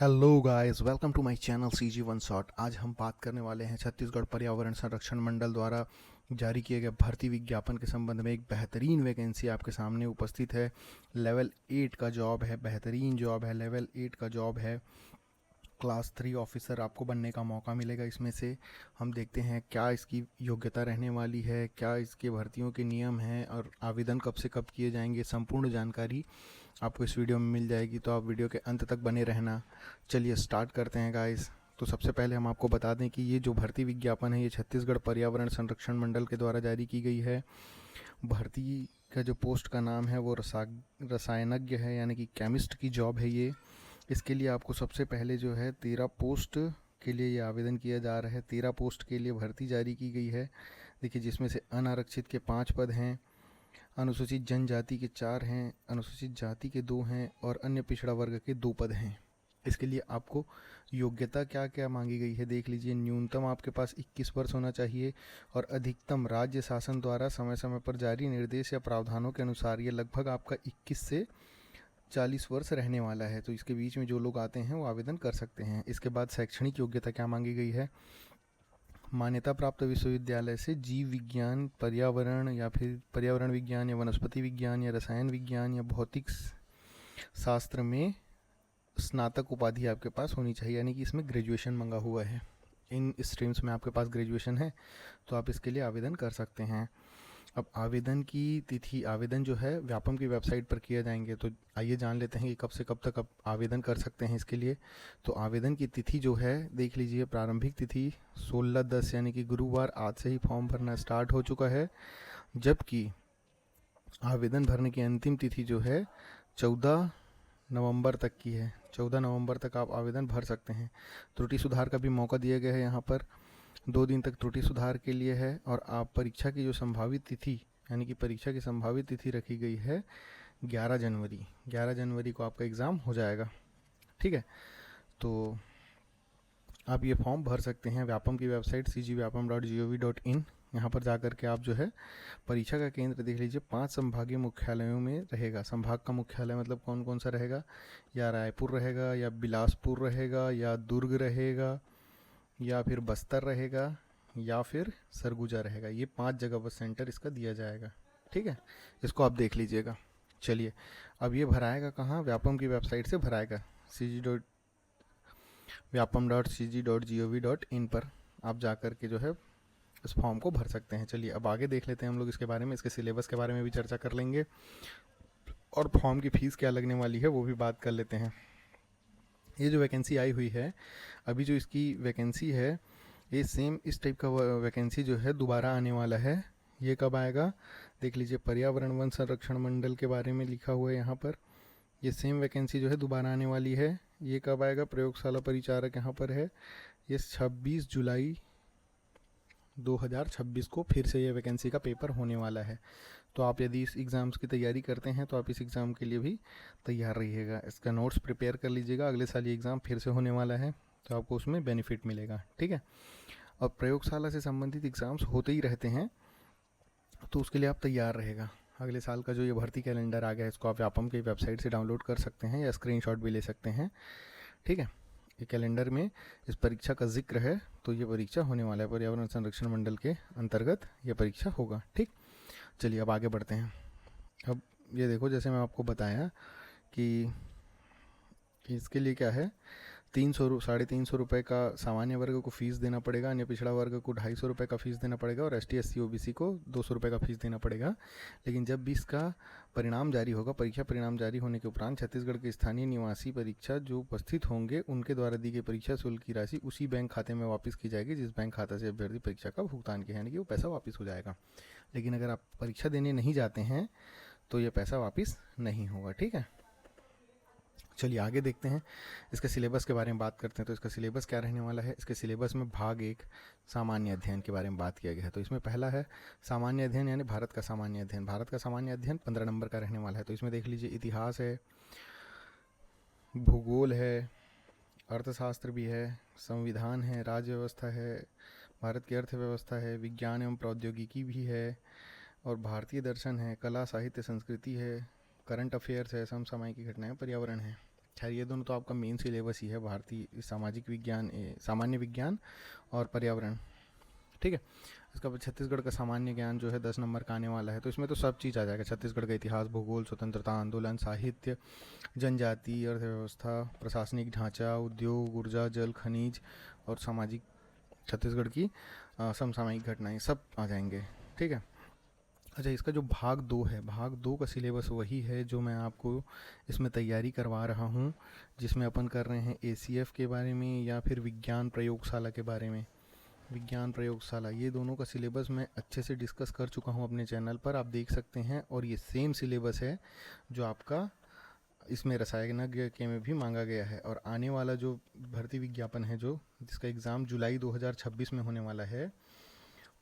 Hello guys, welcome to my channel CG one shot. आज हम बात करने वाले हैं छत्तीसगढ़ पर्यावरण संरक्षण मंडल द्वारा जारी किए गए भर्ती विज्ञापन के संबंध में। एक बेहतरीन वैकेंसी आपके सामने उपस्थित है। लेवल 8 का जॉब है, बेहतरीन जॉब है, लेवल 8 का जॉब है। क्लास 3 ऑफिसर आपको बनने का मौका मिलेगा। इसमें से हम देखते हैं क्या इसकी योग्यता रहने वाली है, क्या इसके भर्तियों के नियम हैं और आवेदन कब से कब किए जाएंगे। संपूर्ण जानकारी आपको इस वीडियो में मिल जाएगी, तो आप वीडियो के अंत तक बने रहना। चलिए स्टार्ट करते हैं गाइस। तो सबसे पहले हम आपको बता दें कि ये जो भर्ती विज्ञापन है ये छत्तीसगढ़ पर्यावरण संरक्षण मंडल के द्वारा जारी की गई है। भर्ती का जो पोस्ट का नाम है वो रसायनज्ञ है, यानी कि केमिस्ट की जॉब है ये। इसके लिए आपको सबसे पहले जो है 13 पोस्ट के लिए ये आवेदन किया जा रहा है। 13 पोस्ट के लिए भर्ती जारी की गई है। देखिए, जिसमें से अनारक्षित के 5 पद हैं, अनुसूचित जनजाति के 4 हैं, अनुसूचित जाति के 2 हैं और अन्य पिछड़ा वर्ग के 2 पद हैं। इसके लिए आपको योग्यता क्या क्या मांगी गई है देख लीजिए। न्यूनतम आपके पास 21 वर्ष होना चाहिए और अधिकतम राज्य शासन द्वारा समय समय पर जारी निर्देश या प्रावधानों के अनुसार ये लगभग आपका 21 से 40 वर्ष रहने वाला है। तो इसके बीच में जो लोग आते हैं वो आवेदन कर सकते हैं। इसके बाद शैक्षणिक योग्यता क्या मांगी गई है। मान्यता प्राप्त विश्वविद्यालय से जीव विज्ञान, पर्यावरण या फिर पर्यावरण विज्ञान या वनस्पति विज्ञान या रसायन विज्ञान या भौतिक शास्त्र में स्नातक उपाधि आपके पास होनी चाहिए, यानी कि इसमें ग्रेजुएशन मंगा हुआ है। इन स्ट्रीम्स में आपके पास ग्रेजुएशन है तो आप इसके लिए आवेदन कर सकते हैं। अब आवेदन की तिथि, आवेदन जो है व्यापम की वेबसाइट पर किया जाएंगे। तो आइए जान लेते हैं कि कब से कब तक आप आवेदन कर सकते हैं इसके लिए। तो आवेदन की तिथि जो है देख लीजिए। प्रारंभिक तिथि 16/10 यानी कि गुरुवार, आज से ही फॉर्म भरना स्टार्ट हो चुका है। जबकि आवेदन भरने की अंतिम तिथि जो है 14 नवंबर तक की है। 14 नवंबर तक आप आवेदन भर सकते हैं। त्रुटि सुधार का भी मौका दिया गया है यहाँ पर। 2 दिन तक त्रुटि सुधार के लिए है। और आप परीक्षा की जो संभावित तिथि, यानी कि परीक्षा की संभावित तिथि रखी गई है 11 जनवरी। 11 जनवरी को आपका एग्ज़ाम हो जाएगा। ठीक है, तो आप ये फॉर्म भर सकते हैं। व्यापम की वेबसाइट cgvyapam.gov.in, यहाँ पर जाकर के आप जो है परीक्षा का केंद्र देख लीजिए। 5 संभागीय मुख्यालयों में रहेगा। संभाग का मुख्यालय मतलब कौन कौन सा रहेगा, या रायपुर रहेगा, या बिलासपुर रहेगा, या दुर्ग रहेगा, या फिर बस्तर रहेगा, या फिर सरगुजा रहेगा। ये 5 जगह पर सेंटर इसका दिया जाएगा। ठीक है, इसको आप देख लीजिएगा। चलिए, अब ये भराएगा कहाँ, व्यापम की वेबसाइट से भराएगा। vyapam.cg.gov.in पर आप जा कर के जो है इस फॉर्म को भर सकते हैं। चलिए अब आगे देख लेते हैं हम लोग इसके बारे में। इसके सिलेबस के बारे में भी चर्चा कर लेंगे और फॉर्म की फ़ीस क्या लगने वाली है वो भी बात कर लेते हैं। ये जो वैकेंसी आई हुई है, अभी जो इसकी वैकेंसी है, ये सेम इस टाइप का वैकेंसी जो है दोबारा आने वाला है। ये कब आएगा देख लीजिए। पर्यावरण वन संरक्षण मंडल के बारे में लिखा हुआ है यहाँ पर। ये सेम वैकेंसी जो है दोबारा आने वाली है। ये कब आएगा, प्रयोगशाला परिचारक यहाँ पर है। ये 26 जुलाई 2026 को फिर से ये वैकेंसी का पेपर होने वाला है। तो आप यदि इस एग्ज़ाम्स की तैयारी करते हैं तो आप इस एग्ज़ाम के लिए भी तैयार रहिएगा। इसका नोट्स प्रिपेयर कर लीजिएगा। अगले साल ये एग्ज़ाम फिर से होने वाला है तो आपको उसमें बेनिफिट मिलेगा। ठीक है, और प्रयोगशाला से संबंधित एग्ज़ाम्स होते ही रहते हैं तो उसके लिए आप तैयार रहेगा। अगले साल का जो ये भर्ती कैलेंडर आ गया है, इसको आप व्यापम की वेबसाइट से डाउनलोड कर सकते हैं या स्क्रीनशॉट भी ले सकते हैं। ठीक है, ये कैलेंडर में इस परीक्षा का जिक्र है। तो ये परीक्षा होने वाला है, पर्यावरण संरक्षण मंडल के अंतर्गत ये परीक्षा होगा। ठीक, चलिए अब आगे बढ़ते हैं। अब ये देखो, जैसे मैं आपको बताया कि इसके लिए क्या है, 300 रुपये का सामान्य वर्ग को फ़ीस देना पड़ेगा, अन्य पिछड़ा वर्ग को 250 रुपये का फ़ीस देना पड़ेगा और ST SC OBC को 200 रुपये का फ़ीस देना पड़ेगा। लेकिन जब भी इसका परिणाम जारी होगा, परीक्षा परिणाम जारी होने के उपरांत छत्तीसगढ़ के स्थानीय निवासी परीक्षा जो उपस्थित होंगे उनके द्वारा दी गई परीक्षा शुल्क की राशि उसी बैंक खाते में वापस की जाएगी जिस बैंक खाता से अभ्यर्थी परीक्षा का भुगतान किया, यानी कि वो पैसा वापस हो जाएगा। लेकिन अगर आप परीक्षा देने नहीं जाते हैं तो ये पैसा वापस नहीं होगा। ठीक है, चलिए आगे देखते हैं। इसके सिलेबस के बारे में बात करते हैं। तो इसका सिलेबस क्या रहने वाला है। इसके सिलेबस में भाग 1 सामान्य अध्ययन के बारे में बात किया गया है। तो इसमें पहला है सामान्य अध्ययन, यानी भारत का सामान्य अध्ययन। भारत का सामान्य अध्ययन 15 नंबर का रहने वाला है। तो इसमें देख लीजिए, इतिहास है, भूगोल है, अर्थशास्त्र भी है, संविधान है, राज्य व्यवस्था है, भारत की अर्थव्यवस्था है, विज्ञान एवं प्रौद्योगिकी भी है, और भारतीय दर्शन है, कला साहित्य संस्कृति है, करंट अफेयर्स है, समसामयिक घटनाएं, पर्यावरण है। खैर ये दोनों तो आपका मेन सिलेबस ही है, भारतीय सामाजिक विज्ञान, सामान्य विज्ञान और पर्यावरण, ठीक है। इसका बाद छत्तीसगढ़ का सामान्य ज्ञान जो है 10 नंबर का आने वाला है, तो इसमें तो सब चीज़ आ जाएगा। छत्तीसगढ़ का इतिहास, भूगोल, स्वतंत्रता आंदोलन, साहित्य, जनजाति, अर्थव्यवस्था, प्रशासनिक ढांचा, उद्योग, ऊर्जा, जल, खनिज और सामाजिक, छत्तीसगढ़ की समसामयिक घटनाएं, सब आ जाएंगे, ठीक है। अच्छा, इसका जो भाग 2 है, भाग 2 का सिलेबस वही है जो मैं आपको इसमें तैयारी करवा रहा हूँ, जिसमें अपन कर रहे हैं ACF के बारे में या फिर विज्ञान प्रयोगशाला के बारे में। विज्ञान प्रयोगशाला, ये दोनों का सिलेबस मैं अच्छे से डिस्कस कर चुका हूँ अपने चैनल पर, आप देख सकते हैं। और ये सेम सिलेबस है जो आपका इसमें रसायनज्ञ के में भी मांगा गया है। और आने वाला जो भर्ती विज्ञापन है, जो जिसका एग्ज़ाम जुलाई 2026 में होने वाला है,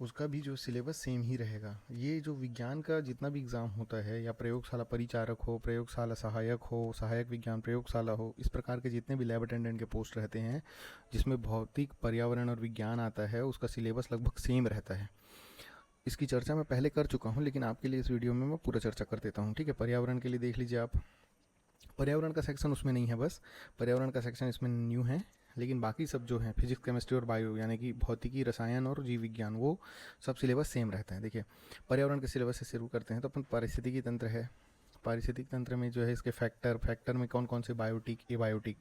उसका भी जो सिलेबस सेम ही रहेगा। ये जो विज्ञान का जितना भी एग्ज़ाम होता है, या प्रयोगशाला परिचारक हो, प्रयोगशाला सहायक हो, सहायक विज्ञान प्रयोगशाला हो, इस प्रकार के जितने भी लैब अटेंडेंट के पोस्ट रहते हैं जिसमें भौतिक, पर्यावरण और विज्ञान आता है, उसका सिलेबस लगभग सेम रहता है। इसकी चर्चा मैं पहले कर चुका हूँ, लेकिन आपके लिए इस वीडियो में मैं पूरा चर्चा कर देता हूँ, ठीक है। पर्यावरण के लिए देख लीजिए आप, पर्यावरण का सेक्शन उसमें नहीं है, बस पर्यावरण का सेक्शन इसमें न्यू है। लेकिन बाकी सब जो है फिजिक्स, केमिस्ट्री और बायो, यानी कि भौतिकी, रसायन और जीव विज्ञान, वो सब सिलेबस सेम रहता है। देखिए, पर्यावरण के सिलेबस से शुरू करते हैं, तो अपन पारिस्थितिकी तंत्र है। पारिस्थितिक तंत्र में जो है इसके फैक्टर में कौन कौन से बायोटिक, एबायोटिक,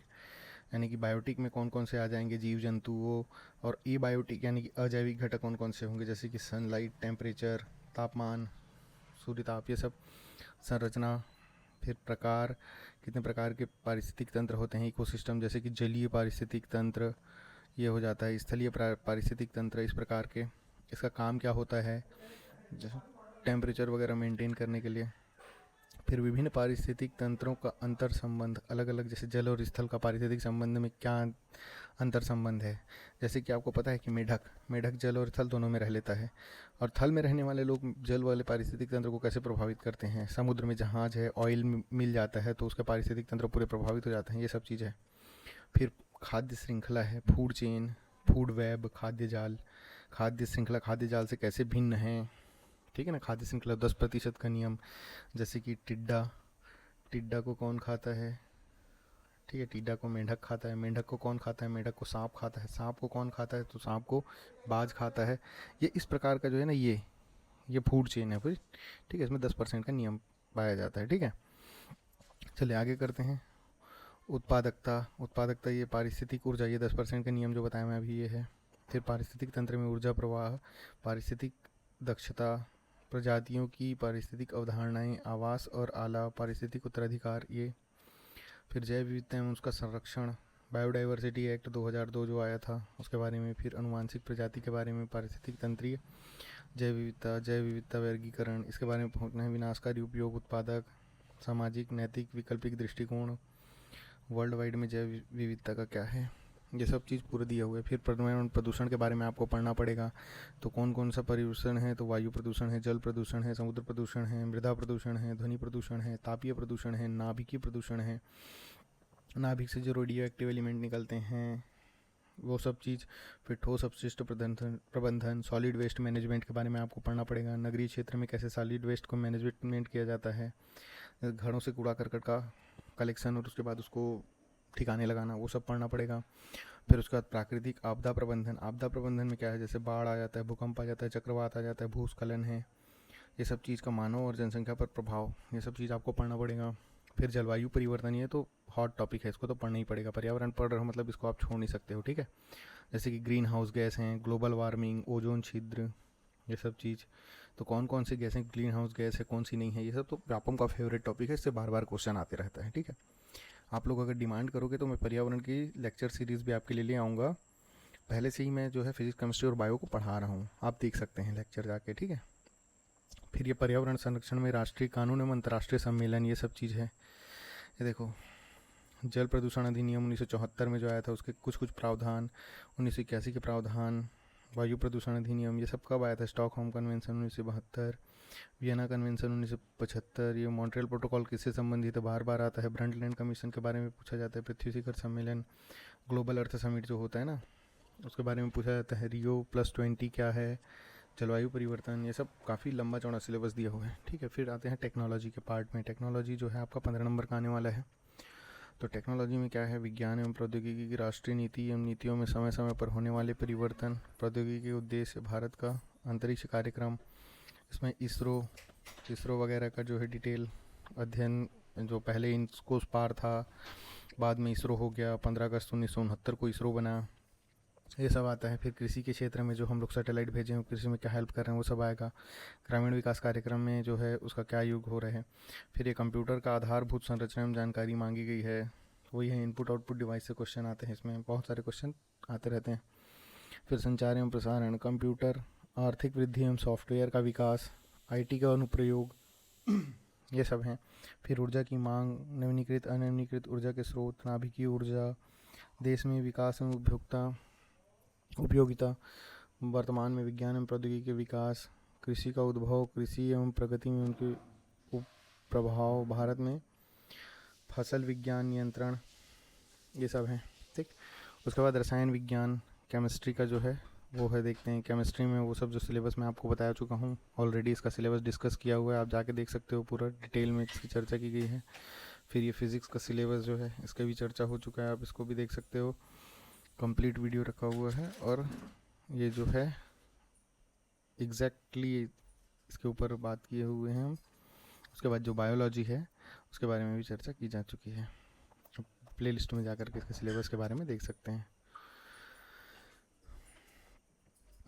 यानी कि बायोटिक में कौन कौन से आ जाएंगे, जीव जंतुओं, और एबायोटिक यानी कि अजैविक घटक कौन कौन से होंगे, जैसे कि सनलाइट, टेम्परेचर, तापमान, सूर्य ताप, ये सब। संरचना, फिर प्रकार, कितने प्रकार के पारिस्थितिक तंत्र होते हैं, इकोसिस्टम, जैसे कि जलीय पारिस्थितिक तंत्र, ये हो जाता है स्थलीय पारिस्थितिक तंत्र, इस प्रकार के। इसका काम क्या होता है, जैसे टेम्परेचर वगैरह मेंटेन करने के लिए। फिर विभिन्न पारिस्थितिक तंत्रों का अंतर संबंध, अलग अलग, जैसे जल और स्थल का पारिस्थितिक संबंध में क्या अंतर संबंध है। जैसे कि आपको पता है कि मेढक जल और थल दोनों में रह लेता है, और थल में रहने वाले लोग जल वाले पारिस्थितिक तंत्र को कैसे प्रभावित करते हैं। समुद्र में जहाज है, ऑयल मिल जाता है, तो उसका पारिस्थितिक तंत्र पूरे प्रभावित हो जाते हैं, ये सब चीज़ है। फिर खाद्य श्रृंखला है, फूड चेन, फूड वेब, खाद्य जाल। खाद्य श्रृंखला खाद्य जाल से कैसे भिन्न है, ठीक है ना। खाद्य श्रृंखला 10% का नियम, जैसे कि टिड्डा को कौन खाता है, ठीक है, टिड्डा को मेंढक खाता है, मेंढक को कौन खाता है, मेंढक को सांप खाता है, सांप को कौन खाता है, तो सांप को बाज खाता है। ये इस प्रकार का जो है ना, ये फूड चेन है फिर, ठीक है। इसमें 10% का नियम पाया जाता है, ठीक है। चलिए आगे करते हैं। उत्पादकता ये पारिस्थितिक ऊर्जा, ये 10% का नियम जो बताया मैं अभी, ये है। फिर पारिस्थितिक तंत्र में ऊर्जा प्रवाह, पारिस्थितिक दक्षता, प्रजातियों की पारिस्थितिक अवधारणाएं, आवास और आला, पारिस्थितिक उत्तराधिकार, ये। फिर जैव विविधता एवं उसका संरक्षण, बायोडाइवर्सिटी एक्ट 2002 जो आया था, उसके बारे में। फिर अनुवांशिक प्रजाति के बारे में, पारिस्थितिक तंत्रीय जैव विविधता वर्गीकरण, इसके बारे में पहुँचना है। विनाशकारी उपयोग, उत्पादक, सामाजिक, नैतिक, वैकल्पिक दृष्टिकोण, वर्ल्ड वाइड में जैव विविधता का क्या है, ये सब चीज़ पूरे दिया हुआ है। फिर पर्यावरण प्रदूषण के बारे में आपको पढ़ना पड़ेगा, तो कौन कौन सा प्रदूषण है, तो वायु प्रदूषण है, जल प्रदूषण है, समुद्र प्रदूषण है, मृदा प्रदूषण है, ध्वनि प्रदूषण है, तापीय प्रदूषण है, नाभिकीय प्रदूषण है, नाभिक से जो रेडियो एक्टिव एलिमेंट निकलते हैं, वो सब चीज़। फिर ठोस अपशिष्ट प्रबंधन, सॉलिड वेस्ट मैनेजमेंट के बारे में आपको पढ़ना पड़ेगा। नगरीय क्षेत्र में कैसे सॉलिड वेस्ट को मैनेजमेंट किया जाता है, घरों से कूड़ा करकट का कलेक्शन और उसके बाद उसको ठिकाने लगाना, वो सब पढ़ना पड़ेगा। फिर उसके बाद प्राकृतिक आपदा प्रबंधन, आपदा प्रबंधन में क्या है, जैसे बाढ़ आ जाता है, भूकंप आ जाता है, चक्रवात आ जाता है, भूस्खलन है, ये सब चीज़ का मानव और जनसंख्या पर प्रभाव, ये सब चीज़ आपको पढ़ना पड़ेगा। फिर जलवायु परिवर्तन, ये तो हॉट टॉपिक है, इसको तो पढ़ना ही पड़ेगा। पर्यावरण पढ़ रहे हो मतलब इसको आप छोड़ नहीं सकते हो, ठीक है। जैसे कि ग्रीन हाउस गैस हैं, ग्लोबल वार्मिंग, ओजोन छिद्र, ये सब चीज़। तो कौन कौन सी गैसें ग्रीन हाउस गैस है, कौन सी नहीं है, ये सब तो व्यापम का फेवरेट टॉपिक है, इससे बार बार क्वेश्चन आते रहता है, ठीक है। आप लोग अगर डिमांड करोगे तो मैं पर्यावरण की लेक्चर सीरीज़ भी आपके लिए ले आऊँगा। पहले से ही मैं जो है फिजिक्स, केमिस्ट्री और बायो को पढ़ा रहा हूँ, आप देख सकते हैं लेक्चर जाके, ठीक है। फिर ये पर्यावरण संरक्षण में राष्ट्रीय कानून एवं अंतर्राष्ट्रीय सम्मेलन, ये सब चीज़ है। ये देखो, जल प्रदूषण अधिनियम 1974 में जो आया था, उसके कुछ कुछ प्रावधान, 1981 के प्रावधान। वायु प्रदूषण अधिनियम, ये सब कब आया था, स्टॉकहोम कन्वेंशन 1972, वियना कन्वेंशन 1975। ये मॉन्ट्रियल प्रोटोकॉल किससे संबंधित है, बार बार आता है। ब्रंटलैंड कमीशन के बारे में पूछा जाता है। पृथ्वी शिखर सम्मेलन, ग्लोबल अर्थ समिट जो होता है ना, उसके बारे में पूछा जाता है। Rio+20 क्या है, जलवायु परिवर्तन, ये सब काफ़ी लंबा चौड़ा सिलेबस दिया हुआ है, ठीक है। फिर आते हैं टेक्नोलॉजी के पार्ट में। टेक्नोलॉजी जो है आपका 15 नंबर का आने वाला है। तो टेक्नोलॉजी में क्या है, विज्ञान एवं प्रौद्योगिकी की राष्ट्रीय नीति एवं नीतियों में समय समय पर होने वाले परिवर्तन, प्रौद्योगिकी के उद्देश्य, भारत का अंतरिक्ष कार्यक्रम, इसमें इसरो वगैरह का जो है डिटेल अध्ययन, जो पहले इनको पार था, बाद में इसरो हो गया, 15 अगस्त 1969 को इसरो बना, ये सब आता है। फिर कृषि के क्षेत्र में जो हम लोग सैटेलाइट भेजे हैं, कृषि में क्या हेल्प कर रहे हैं, वो सब आएगा। ग्रामीण विकास कार्यक्रम में जो है उसका क्या योग हो रहा है। फिर ये कंप्यूटर का आधारभूत संरचना में जानकारी मांगी गई है, वही है इनपुट आउटपुट डिवाइस से क्वेश्चन आते हैं, इसमें बहुत सारे क्वेश्चन आते रहते हैं। फिर संचार एवं प्रसारण, कंप्यूटर, आर्थिक वृद्धि एवं सॉफ्टवेयर का विकास, आईटी का अनुप्रयोग, ये सब हैं। फिर ऊर्जा की मांग, नवीनीकृत अनवीनीकृत ऊर्जा के स्रोत, नाभिकीय ऊर्जा, देश में विकास एवं उपयोगिता, वर्तमान में विज्ञान एवं प्रौद्योगिकी के विकास, कृषि का उद्भव, कृषि एवं प्रगति में उनके प्रभाव, भारत में फसल विज्ञान नियंत्रण, ये सब हैं, ठीक। उसके बाद रसायन विज्ञान, केमिस्ट्री का जो है वो है, देखते हैं केमिस्ट्री में वो सब जो सिलेबस मैं आपको बता चुका हूँ ऑलरेडी, इसका सिलेबस डिस्कस किया हुआ है, आप जाके देख सकते हो, पूरा डिटेल में इसकी चर्चा की गई है। फिर ये फिज़िक्स का सिलेबस जो है इसका भी चर्चा हो चुका है, आप इसको भी देख सकते हो, कंप्लीट वीडियो रखा हुआ है। और ये जो है एग्जैक्टली इसके ऊपर बात किए हुए हैं हम। उसके बाद जो बायोलॉजी है उसके बारे में भी चर्चा की जा चुकी है, प्ले लिस्ट में जाकर के इसके सिलेबस के बारे में देख सकते हैं।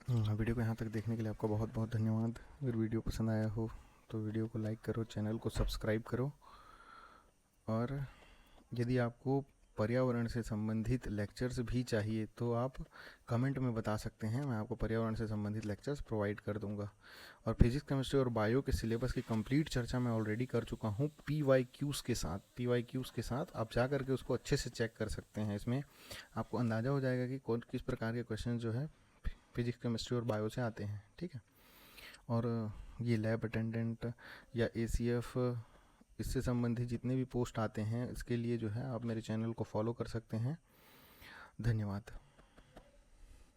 वीडियो को यहाँ तक देखने के लिए आपका बहुत बहुत धन्यवाद। अगर वीडियो पसंद आया हो तो वीडियो को लाइक करो, चैनल को सब्सक्राइब करो, और यदि आपको पर्यावरण से संबंधित लेक्चर्स भी चाहिए तो आप कमेंट में बता सकते हैं, मैं आपको पर्यावरण से संबंधित लेक्चर्स प्रोवाइड कर दूंगा। और फिजिक्स, केमिस्ट्री और बायो के सिलेबस की कंप्लीट चर्चा मैं ऑलरेडी कर चुका हूँ PYQs के साथ आप जा करके उसको अच्छे से चेक कर सकते हैं। इसमें आपको अंदाज़ा हो जाएगा कि कौन किस प्रकार के क्वेश्चन जो है फिजिक्स, केमिस्ट्री और बायो से आते हैं, ठीक है। और ये लैब अटेंडेंट या ACF, इससे संबंधित जितने भी पोस्ट आते हैं इसके लिए जो है आप मेरे चैनल को फॉलो कर सकते हैं। धन्यवाद।